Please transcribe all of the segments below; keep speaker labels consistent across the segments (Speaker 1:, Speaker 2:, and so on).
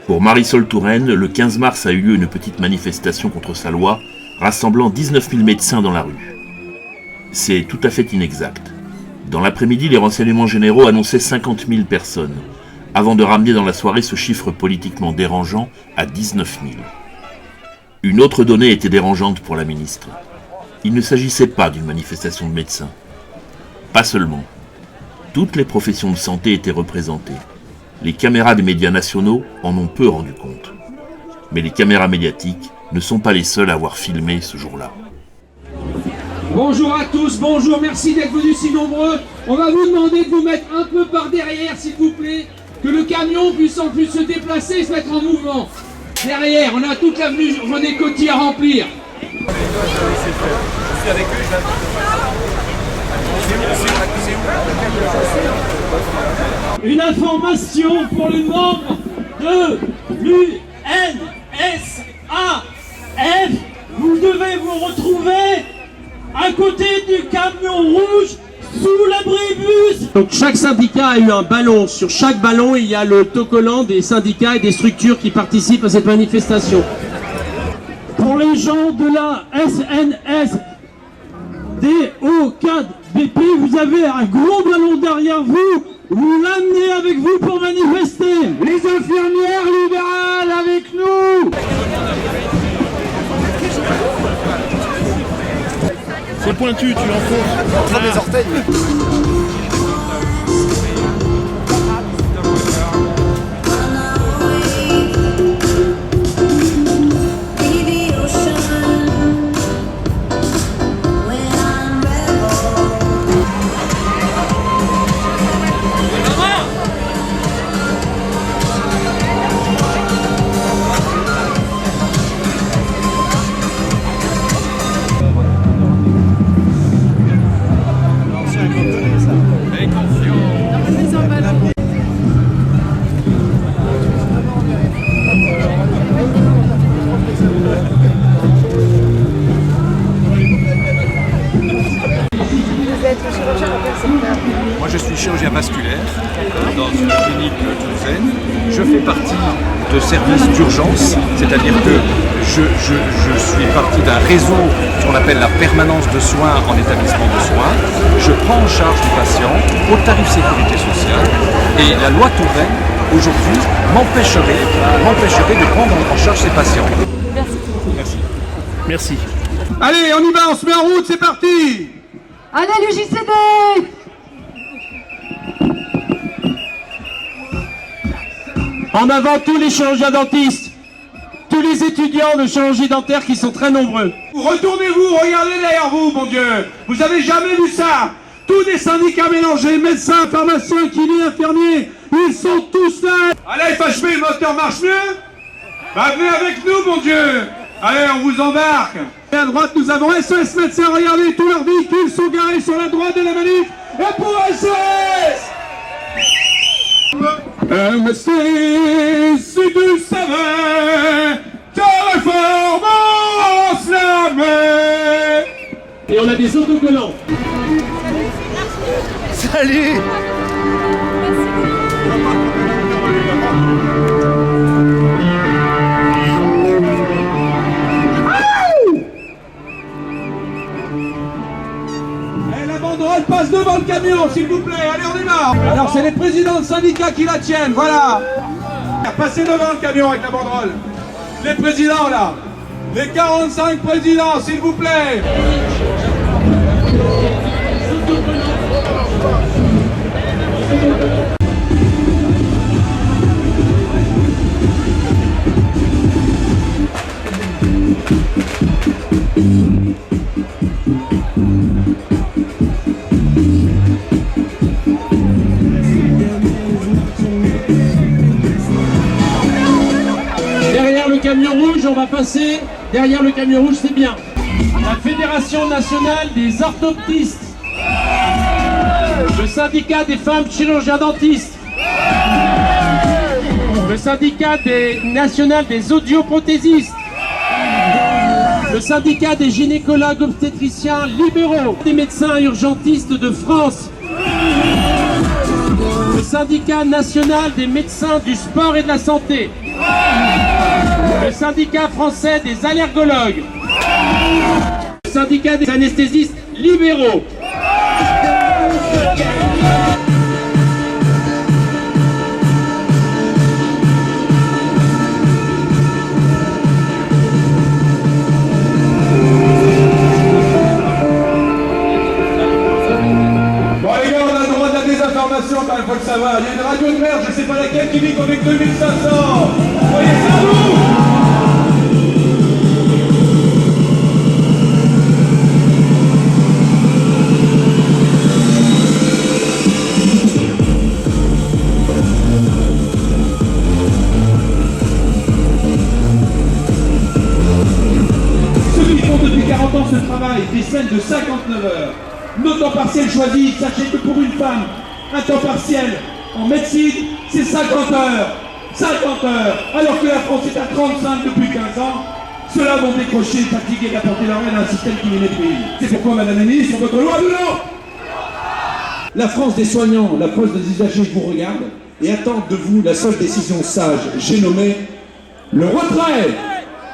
Speaker 1: Pour Marisol Touraine, le 15 mars a eu lieu une petite manifestation contre sa loi, rassemblant 19 000 médecins dans la rue. C'est tout à fait inexact. Dans l'après-midi, les renseignements généraux annonçaient 50 000 personnes, avant de ramener dans la soirée ce chiffre politiquement dérangeant à 19 000. Une autre donnée était dérangeante pour la ministre. Il ne s'agissait pas d'une manifestation de médecins. Pas seulement. Toutes les professions de santé étaient représentées. Les caméras des médias nationaux en ont peu rendu compte. Mais les caméras médiatiques ne sont pas les seules à avoir filmé ce jour-là.
Speaker 2: Bonjour à tous, bonjour, merci d'être venus si nombreux. On va vous demander de vous mettre un peu par derrière, s'il vous plaît, que le camion puisse en plus se déplacer et se mettre en mouvement. Derrière, on a toute l'avenue René Coty à remplir.
Speaker 3: Je suis avec eux,
Speaker 4: Une information pour les membres de l'UNSAF. Vous devez vous retrouver à côté du camion rouge sous l'abribus. Donc chaque syndicat a eu un ballon. Sur chaque ballon, il y a le autocollant des syndicats et des structures qui participent à cette manifestation. Pour les gens de la SNS, DO4, BP, vous avez un gros ballon derrière vous. Vous l'amenez avec vous pour manifester. Les infirmières libérales avec nous.
Speaker 5: C'est pointu, tu l'enfonces.
Speaker 3: entre mes orteils. Moi je suis chirurgien vasculaire dans une clinique toulousaine. Je fais partie de services d'urgence, c'est-à-dire que je suis partie d'un réseau, ce qu'on appelle la permanence de soins en établissement de soins. Je prends en charge les patients au tarif sécurité sociale et la loi Touraine aujourd'hui m'empêcherait de prendre en charge ces patients. Merci.
Speaker 5: Merci.
Speaker 2: Allez, on y va, on se met en route, c'est parti.
Speaker 6: Allez, l'UJCD!
Speaker 4: En avant tous les chirurgiens dentistes, tous les étudiants de chirurgie dentaire qui sont très nombreux.
Speaker 2: Retournez-vous, regardez derrière vous, mon Dieu. Vous avez jamais vu ça. Tous des syndicats mélangés, médecins, pharmaciens, kinés, infirmiers, ils sont tous là. Allez, FHP, le moteur marche mieux? Bah, venez avec nous, mon Dieu. Allez, on vous embarque. Et à droite, nous avons SOS Médecins. Regardez, tous leurs véhicules sont garés sur la droite de la manif. Et pour SOS MC, si tu savais, ta réforme en slamée.
Speaker 4: Et on a des autocollants.
Speaker 3: Salut.
Speaker 2: La banderole passe devant le camion, s'il vous plaît. Allez, on démarre. Alors, c'est les présidents de syndicats qui la tiennent, voilà. Passez devant le camion avec la banderole. Les présidents, là. Les 45 présidents, s'il vous plaît.
Speaker 4: Derrière le camion rouge, on va passer. Derrière le camion rouge, c'est bien. La Fédération nationale des orthoptistes. Le syndicat des femmes chirurgiens dentistes. Le syndicat national des audioprothésistes. Le syndicat des gynécologues obstétriciens libéraux. Des médecins urgentistes de France. Le syndicat national des médecins du sport et de la santé, le syndicat français des allergologues, le syndicat des anesthésistes libéraux,
Speaker 2: quand il faut le savoir. Il y a une radio de merde, je sais pas laquelle, qui dit qu'on est que 2500. Voyez ça, vous? Ceux qui font depuis 40 ans ce travail, des semaines de 59 heures, nos temps partiels choisis, sachez que pour une femme, un temps partiel en médecine, c'est 50 heures. 50 heures. Alors que la France est à 35 depuis 15 ans. Ceux-là vont décrocher, fatigués d'apporter leur aide à un système qui les méprise. C'est pourquoi, Madame la Ministre, votre loi de l'an. La France des soignants, la France des usagers vous regarde et attendent de vous la seule décision sage. J'ai nommé le retrait.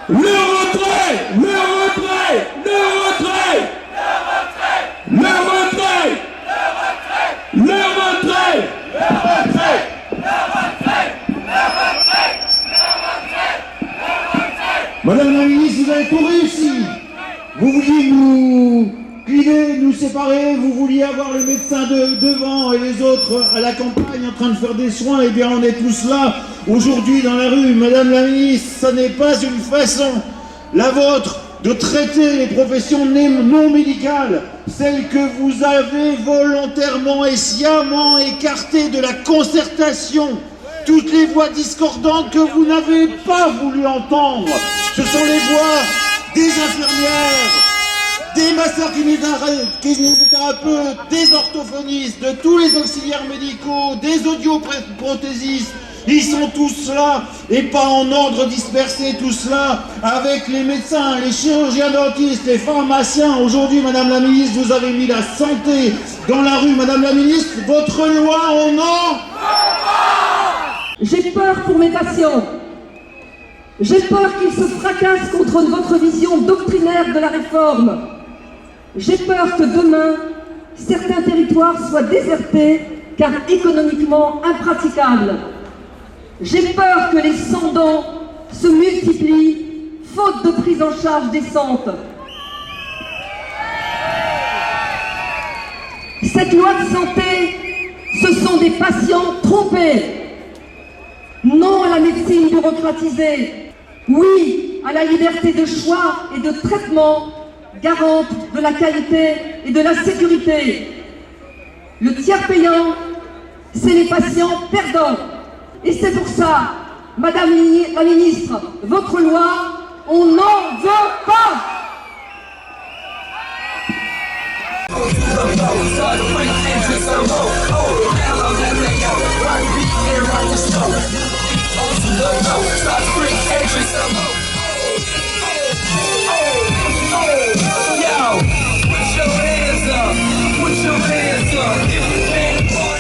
Speaker 2: Le retrait. Le retrait. Le retrait. Le retrait. Le retrait. Le retrait. Le retrait.
Speaker 6: Madame la Ministre, vous avez tout réussi. Vous vouliez nous cliver, nous séparer, vous vouliez avoir les médecins devant et les autres à la campagne en train de faire des soins. Eh bien, on est tous là aujourd'hui dans la rue. Madame la Ministre, ça n'est pas une façon, la vôtre, de traiter les professions non médicales, celles que vous avez volontairement et sciemment écartées de la concertation, toutes les voix discordantes que vous n'avez pas voulu entendre. Ce sont les voix des infirmières, des masseurs kinésithérapeutes, des orthophonistes, de tous les auxiliaires médicaux, des audioprothésistes. Ils sont tous là, et pas en ordre dispersé, tous là, avec les médecins, les chirurgiens dentistes, les pharmaciens. Aujourd'hui, Madame la Ministre, vous avez mis la santé dans la rue. Madame la Ministre, votre loi, on en...
Speaker 7: J'ai peur pour mes patients. J'ai peur qu'ils se fracassent contre votre vision doctrinaire de la réforme. J'ai peur que demain, certains territoires soient désertés car économiquement impraticables. J'ai peur que les sans-dents se multiplient faute de prise en charge décente. Cette loi de santé, ce sont des patients trompés. Non à la médecine bureaucratisée. Oui à la liberté de choix et de traitement, garante de la qualité et de la sécurité. Le tiers payant, c'est les patients perdants. Et c'est pour ça, Madame la Ministre, votre loi, on n'en veut pas.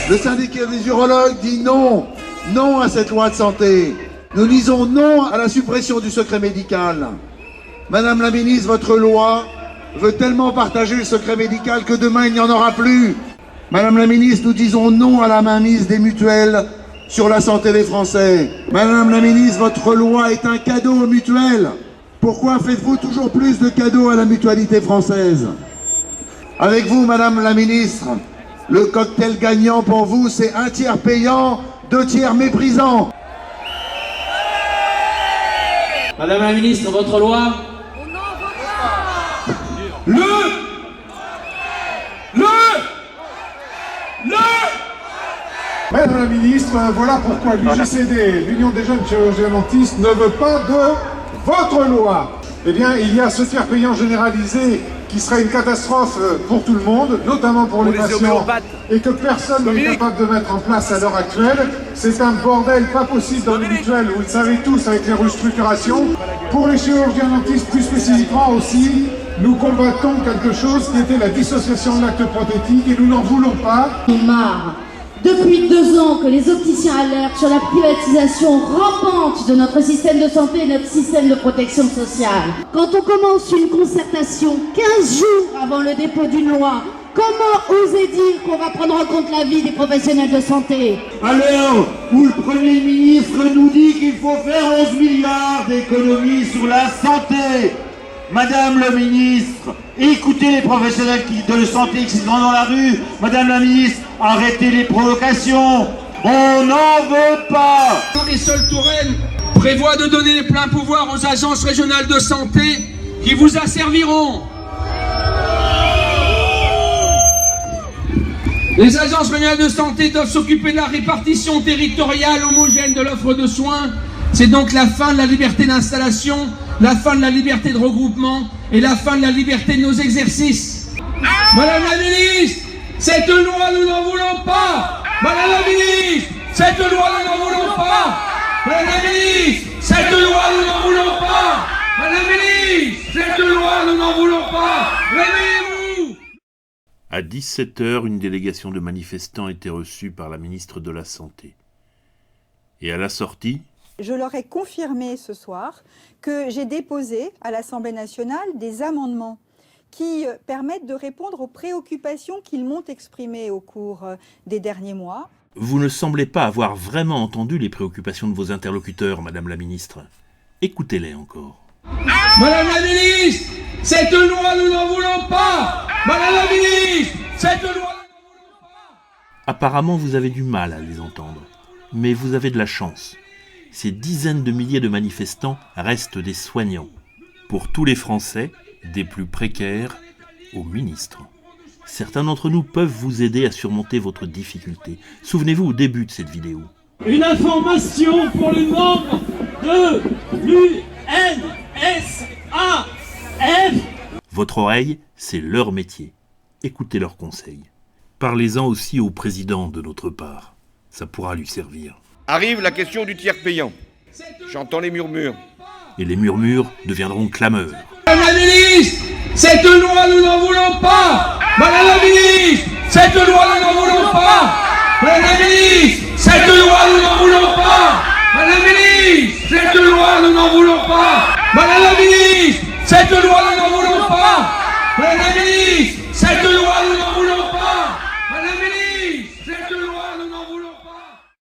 Speaker 6: Le syndicat des urologues dit non, non à cette loi de santé. Nous disons non à la suppression du secret médical. Madame la Ministre, votre loi veut tellement partager le secret médical que demain il n'y en aura plus. Madame la Ministre, nous disons non à la mainmise des mutuelles sur la santé des Français. Madame la Ministre, votre loi est un cadeau aux mutuelles. Pourquoi faites-vous toujours plus de cadeaux à la mutualité française? Avec vous, Madame la Ministre, le cocktail gagnant pour vous, c'est 1 tiers payant, 2 tiers méprisant.
Speaker 4: Madame la Ministre, votre loi,
Speaker 8: Madame la Ministre, voilà pourquoi l'UJCD, l'Union des jeunes chirurgiens dentistes, ne veut pas de votre loi. Eh bien, il y a ce tiers payant généralisé qui serait une catastrophe pour tout le monde, notamment pour les patients, et que personne n'est capable de mettre en place à l'heure actuelle. C'est un bordel pas possible dans les mutuelles, vous le savez tous, avec les restructurations. Pour les chirurgiens dentistes, plus spécifiquement aussi, nous combattons quelque chose qui était la dissociation de l'acte prothétique et nous n'en voulons pas.
Speaker 7: Marre Depuis 2 ans que les opticiens alertent sur la privatisation rampante de notre système de santé et notre système de protection sociale. Quand on commence une concertation 15 jours avant le dépôt d'une loi, comment oser dire qu'on va prendre en compte la vie des professionnels de santé?
Speaker 6: À l'heure où le Premier ministre nous dit qu'il faut faire 11 milliards d'économies sur la santé, Madame le ministre, écoutez les professionnels de santé qui sont dans la rue. Madame la ministre, arrêtez les provocations. On n'en veut pas.
Speaker 2: Marisol Touraine prévoit de donner les pleins pouvoirs aux agences régionales de santé qui vous asserviront. Les agences régionales de santé doivent s'occuper de la répartition territoriale homogène de l'offre de soins. C'est donc la fin de la liberté d'installation, la fin de la liberté de regroupement et la fin de la liberté de nos exercices. Madame la ministre, cette loi, nous n'en voulons pas. Madame la ministre, cette loi, nous n'en voulons pas. Madame la ministre, cette loi, nous n'en voulons pas. Madame la ministre, cette loi, nous n'en voulons pas. Réveillez-vous.
Speaker 1: À 17h, une délégation de manifestants était reçue par la ministre de la Santé. Et à la sortie,
Speaker 9: je leur ai confirmé ce soir que j'ai déposé à l'Assemblée nationale des amendements qui permettent de répondre aux préoccupations qu'ils m'ont exprimées au cours des derniers mois.
Speaker 1: Vous ne semblez pas avoir vraiment entendu les préoccupations de vos interlocuteurs, Madame la ministre. Écoutez-les encore.
Speaker 2: Madame la ministre, cette loi, nous n'en voulons pas. Madame la ministre, cette loi, nous n'en voulons pas.
Speaker 1: Apparemment, vous avez du mal à les entendre. Mais vous avez de la chance. Ces dizaines de milliers de manifestants restent des soignants. Pour tous les Français, des plus précaires aux ministres. Certains d'entre nous peuvent vous aider à surmonter votre difficulté. Souvenez-vous au début de cette vidéo.
Speaker 4: Une information pour les membres de l'UNSAF.
Speaker 1: Votre oreille, c'est leur métier. Écoutez leurs conseils. Parlez-en aussi au président de notre part. Ça pourra lui servir.
Speaker 10: Arrive la question du tiers payant. J'entends les murmures.
Speaker 1: Et les murmures deviendront clameurs.
Speaker 2: Madame la ministre, cette loi, nous n'en voulons pas. Madame la ministre, cette loi, nous n'en voulons pas. Madame la ministre, cette loi, nous n'en voulons pas. Madame la ministre, cette loi, nous n'en voulons pas. Madame la ministre, cette loi, nous n'en voulons pas. Madame la ministre, cette loi, nous n'en voulons pas. Madame la ministre.